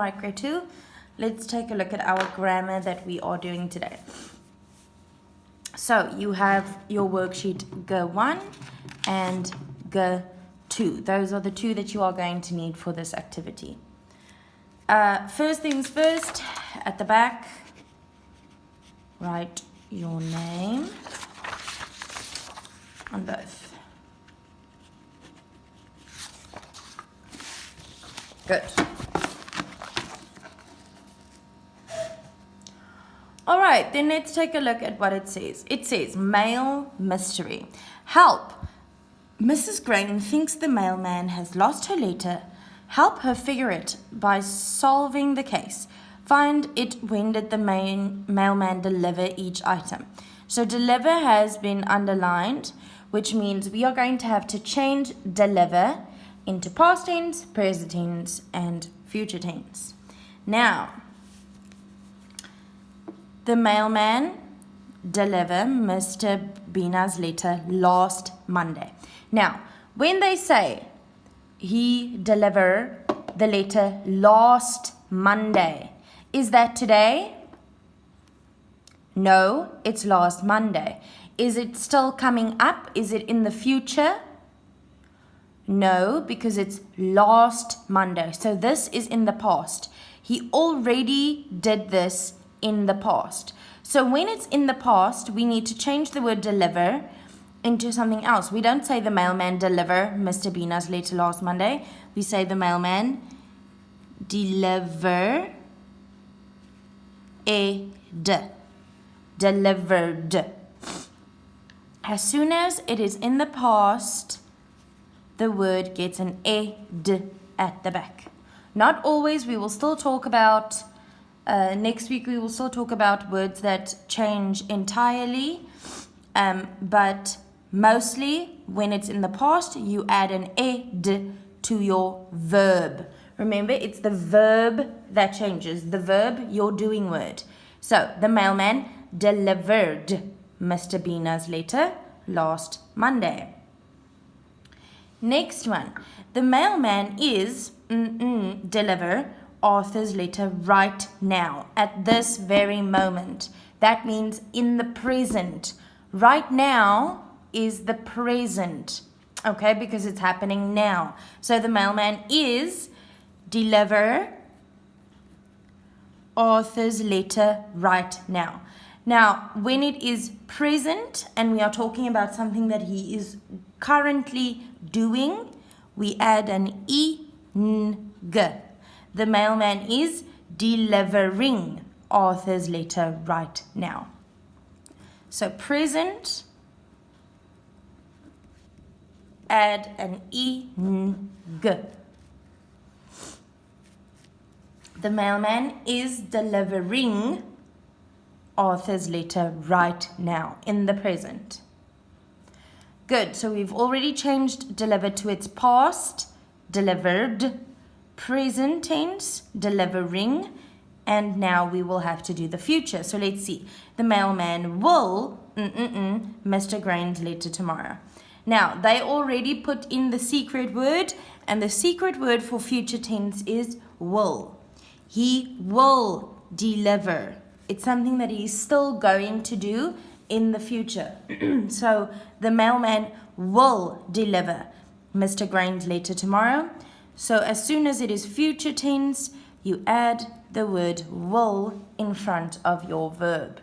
Right, grade 2, let's take a look at our grammar that we are doing today. So you have your worksheet G1 and G2. Those are the two that you are going to need for this activity. First things first, at the back, write your name on both. Good. All right, then let's take a look at what it says. It says, mail mystery. Help! Mrs. Grain thinks the mailman has lost her letter. Help her figure it by solving the case. Find it when did the mailman deliver each item. So deliver has been underlined, which means we are going to have to change deliver into past tense, present tense, and future tense. Now, the mailman delivered Mr. Bina's letter last Monday. Now, when they say he delivered the letter last Monday, is that today? No, it's last Monday. Is it still coming up? Is it in the future? No, because it's last Monday. So this is in the past. He already did this in the past. So when it's in the past, we need to change the word deliver into something else. We don't say the mailman deliver Mr. Bina's letter last Monday. We say the mailman delivered. As soon as it is in the past, the word gets an ed at the back. Not always. We will still talk about next week we will still talk about words that change entirely, but mostly when it's in the past, you add an ed to your verb. Remember, it's the verb that changes, the verb, your doing word. So, the mailman delivered Mr. Bina's letter last Monday. Next one, the mailman is deliver Arthur's letter right now, at this very moment. That means in the present. Right now is the present, okay, because it's happening now. So the mailman is deliver Arthur's letter right now. Now, when it is present and we are talking about something that he is currently doing, we add an ing. The mailman is delivering Arthur's letter right now. So present, add an ing. The mailman is delivering Arthur's letter right now in the present. Good, so we've already changed deliver to its past, delivered, present tense, delivering, and now we will have to do the future. So let's see. The mailman will Mr. Grain's letter tomorrow. Now, they already put in the secret word, and the secret word for future tense is will. He will deliver. It's something that he's still going to do in the future. So, the mailman will deliver Mr. Grain's letter tomorrow. So as soon as it is future tense, you add the word will in front of your verb.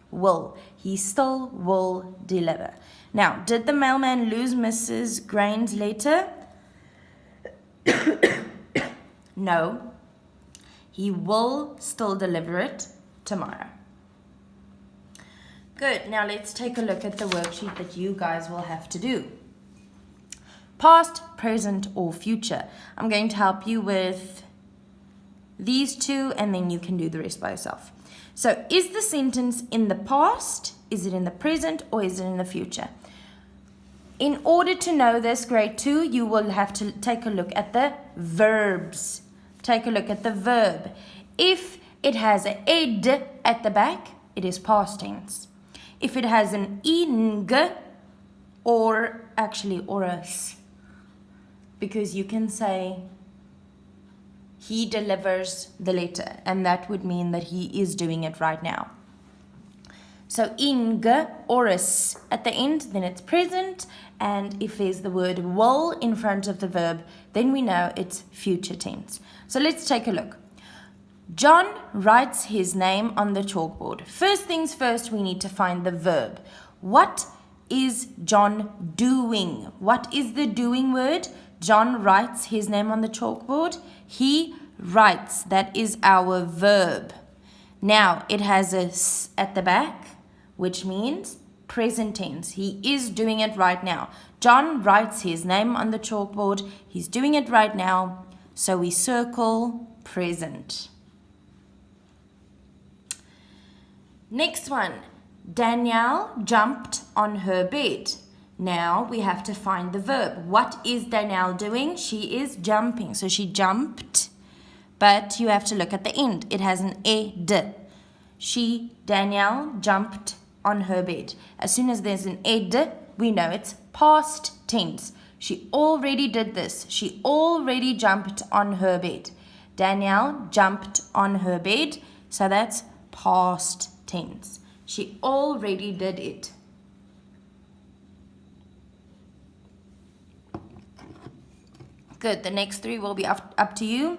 Will. He still will deliver. Now, did the mailman lose Mrs. Grain's letter? No. He will still deliver it tomorrow. Good. Now let's take a look at the worksheet that you guys will have to do. Past, present, or future. I'm going to help you with these two, and then you can do the rest by yourself. So, is the sentence in the past, is it in the present, or is it in the future? In order to know this, grade 2, you will have to take a look at the verbs. Take a look at the verb. If it has an ed at the back, it is past tense. If it has an ing, or a s, because you can say he delivers the letter, and that would mean that he is doing it right now. So ing or is at the end, then it's present, and if there's the word will in front of the verb, then we know it's future tense. So let's take a look. John writes his name on the chalkboard. First things first, we need to find the verb. What is John doing? What is the doing word? John writes his name on the chalkboard. He writes. That is our verb. Now, it has a s at the back, which means present tense. He is doing it right now. John writes his name on the chalkboard. He's doing it right now. So we circle present. Next one. Danielle jumped on her bed. Now we have to find the verb. What is Danielle doing? She is jumping. So she jumped, but you have to look at the end. It has an ed. Danielle jumped on her bed. As soon as there's an ed, we know it's past tense. She already did this. She already jumped on her bed. Danielle jumped on her bed. So that's past tense. She already did it. Good. The next three will be up to you.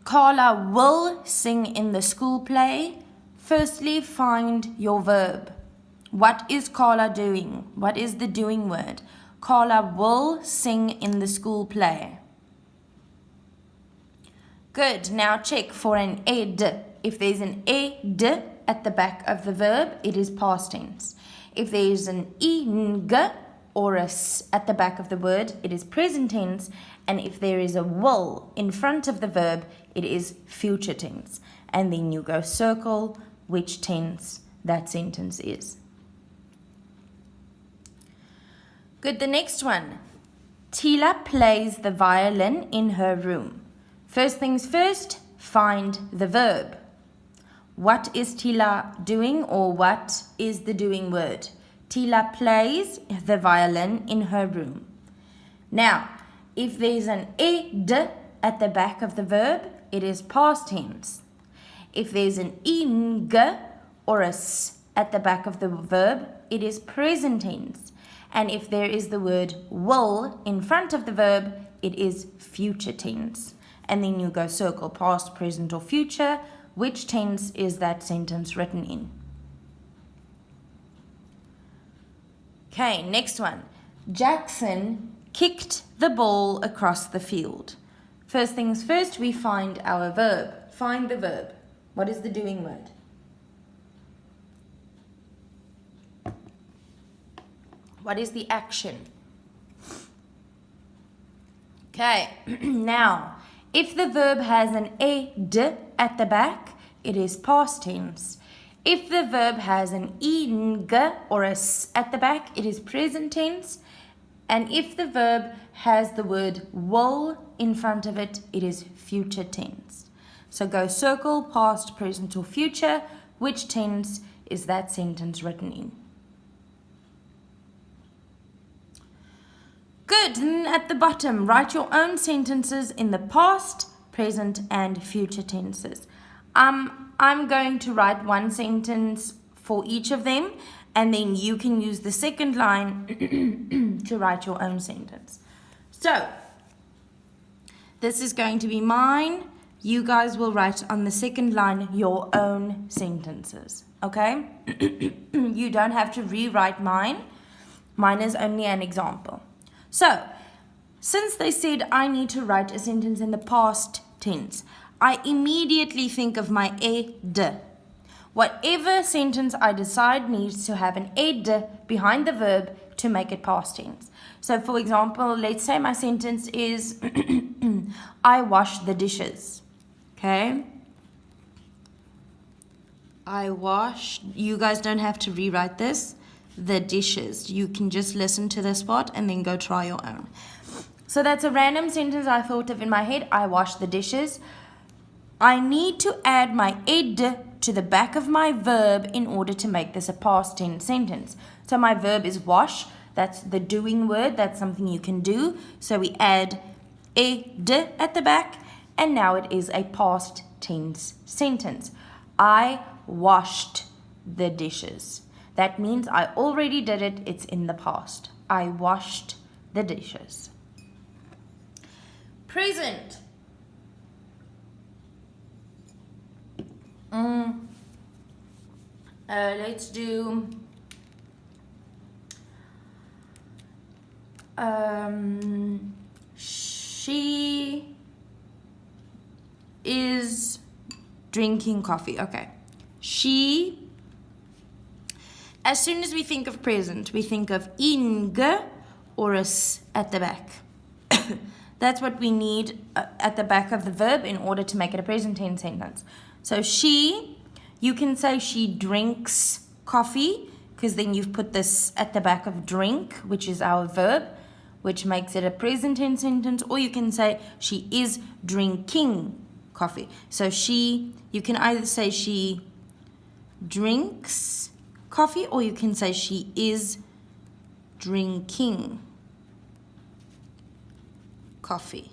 Carla will sing in the school play. Firstly, find your verb. What is Carla doing? What is the doing word? Carla will sing in the school play. Good. Now check for an ed. If there's an ed at the back of the verb, it is past tense. If there's an ing or a s at the back of the word, it is present tense. And if there is a will in front of the verb, it is future tense. And then you go circle which tense that sentence is. Good, the next one. Tila plays the violin in her room. First things first, find the verb. What is Tila doing, or what is the doing word? Tila plays the violin in her room. Now, if there's an ed at the back of the verb, it is past tense. If there's an ing or a s at the back of the verb, it is present tense. And if there is the word will in front of the verb, it is future tense. And then you go circle past, present, or future. Which tense is that sentence written in? Okay, next one. Jackson kicked the ball across the field. First things first, we find our verb. Find the verb. What is the doing word? What is the action? Okay, now, if the verb has an ed at the back, it is past tense. If the verb has an ing or a s at the back, it is present tense. And if the verb has the word will in front of it, it is future tense. So go circle, past, present, or future. Which tense is that sentence written in? Good. And at the bottom, write your own sentences in the past, present, and future tenses. I'm going to write one sentence for each of them, and then you can use the second line to write your own sentence. So, this is going to be mine. You guys will write on the second line your own sentences, okay? You don't have to rewrite mine. Mine is only an example. So, since they said I need to write a sentence in the past tense, I immediately think of my ed. Whatever sentence I decide needs to have an ed behind the verb to make it past tense. So, for example, let's say my sentence is I wash the dishes. Okay? I wash. You guys don't have to rewrite this. The dishes. You can just listen to this part and then go try your own. So that's a random sentence I thought of in my head. I wash the dishes. I need to add my ed to the back of my verb in order to make this a past tense sentence. So my verb is wash. That's the doing word. That's something you can do. So we add ed at the back, and now it is a past tense sentence. I washed the dishes. That means I already did it, it's in the past. I washed the dishes. Present. Let's do she is drinking coffee. Okay. She, as soon as we think of present, we think of ing or a s at the back. That's what we need at the back of the verb in order to make it a present tense sentence. So she, you can say she drinks coffee, because then you've put this at the back of drink, which is our verb, which makes it a present tense sentence. Or you can say she is drinking coffee. So she, you can either say she drinks coffee, or you can say she is drinking coffee.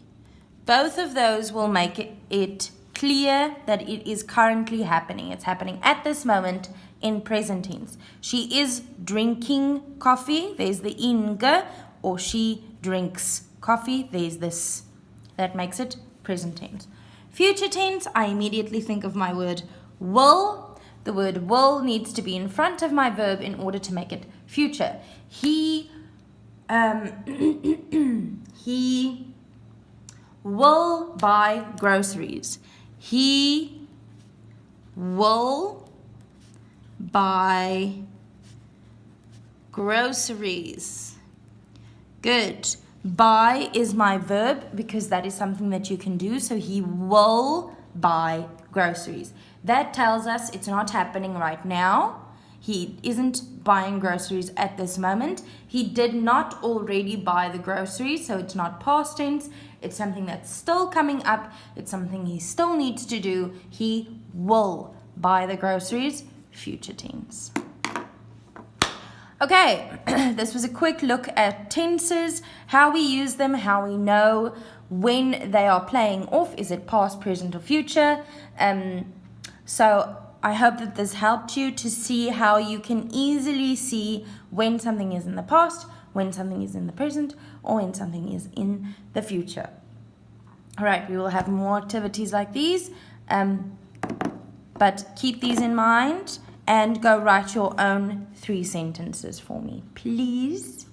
Both of those will make it clear that it is currently happening. It's happening at this moment in present tense. She is drinking coffee. There's the ing, or she drinks coffee. There's this. That makes it present tense. Future tense, I immediately think of my word will. The word will needs to be in front of my verb in order to make it future. He will buy groceries. He will buy groceries. Good. Buy is my verb because that is something that you can do. So he will buy groceries. That tells us it's not happening right now. He isn't buying groceries at this moment. He did not already buy the groceries, so it's not past tense. It's something that's still coming up. It's something he still needs to do. He will buy the groceries, future tense. Okay, this was a quick look at tenses, how we use them, how we know when they are playing off. Is it past, present, or future? So I hope that this helped you to see how you can easily see when something is in the past, when something is in the present, or when something is in the future. All right, we will have more activities like these, but keep these in mind and go write your own 3 sentences for me, please.